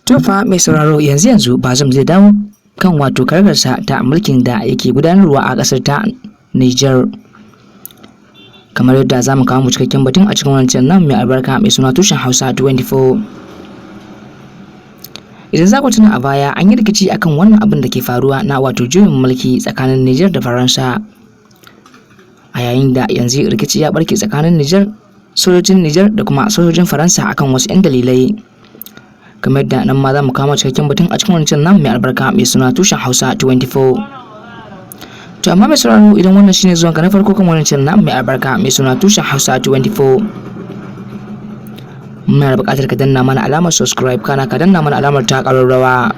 To fa mai sauraro yanzu Bazum zai dawo kan wato karagarsa ta mulkin da yake gudanarwa a ƙasar ta Niger. Kamar yadda zamu kawo mu cikakken batun a cikin wannan channel nan mai albarka mai suna Tushen Hausa 24. Idan za ku tuna a baya an yi rikici akan wannan abin da ke faruwa na wato juyin mulki tsakanin Niger da Faransa. A yayin da yanzu rikici ya barke tsakanin sojojin Niger da kuma sojojin Faransa akan wasu 'yan dalilai. Kamar yadda nan ma za mu kawo cikakken batun a cikin wannan nan mai albarka mai suna Tushen Hausa 24. To amma mai sauraro idan wannan shine zuwan ka na farko kan wannan nan mai albarka mai suna Tushen Hausa 24, muna da buƙatar ka danna mana alamar subscribe kana ka danna mana alamar ta ƙararrawa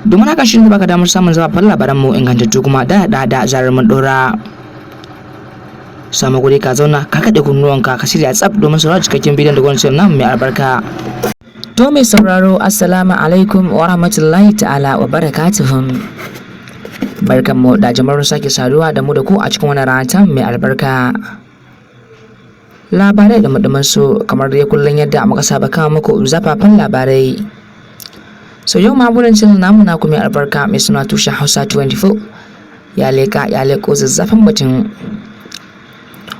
domin haka shi ne baka damar samun zababban labaran mu ingantattu kuma da zarar mun dora. Sama guri ka zauna ka kaɗe kunnuwanka ka shirya tsaf domin saurara cikakken bidiyon da wannan nan mai albarka. To mai sauraro assalamu alaikum wa rahmatullahi ta'ala wa barakatuhum. Barkanmu da jamarar sake saduwa da mu da ku a cikin wannan rana mai albarka. Labarai da mudumin su kamar dai kullun yadda muka saba kawo muku zafafan labarai. So yau ma burin cin namu na ku mai albarka mai suna Tushen Hausa 24 ya leko zazzafan batun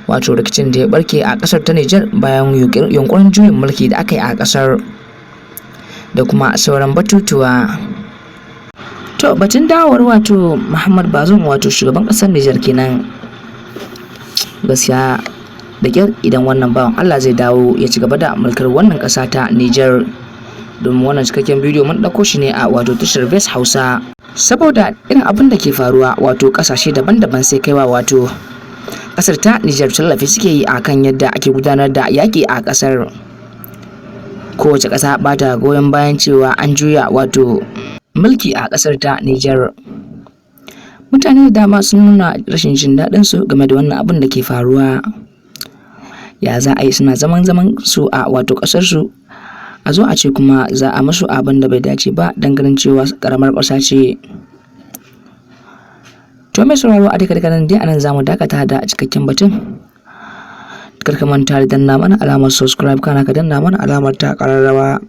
wato rikicin da ya barke a kasar ta Niger bayan yunkurin juyin mulki da aka yi a kasar da kuma sauran batutuwa. To batun dawowar wato Muhammad Bazoum wato shugaban kasar Niger kenan, gaskiya da kyar idan wannan bawan Allah zai dawo ya ci gaba da mulkar wannan kasa ta Niger. Domin wannan cikakken bidiyo mun dauko shi ne a wato tashar Best Hausa saboda irin abin da ke faruwa wato kasashe daban-daban sai kaiwa wato kasar ta Niger tallafi suke yi akan yadda ake gudanar da yaki a kasar. Kowace ƙasa ba ta goyon bayan cewa an juya wato mulki a ƙasar ta Niger. Mutane da dama sun nuna rashin jin daɗin su game da wannan abin da ke faruwa. Ya za a yi suna zaman su a wato ƙasar su a zo a ce kuma za a musu abin da bai dace ba ganin cewa ƙaramar ƙasa ce. To mai sauraro a duka nan dai anan zamu dakata da cikakken batun. Kar ka manta da danna mana alamar subscribe kana ka danna mana alamar ta ƙararrawa.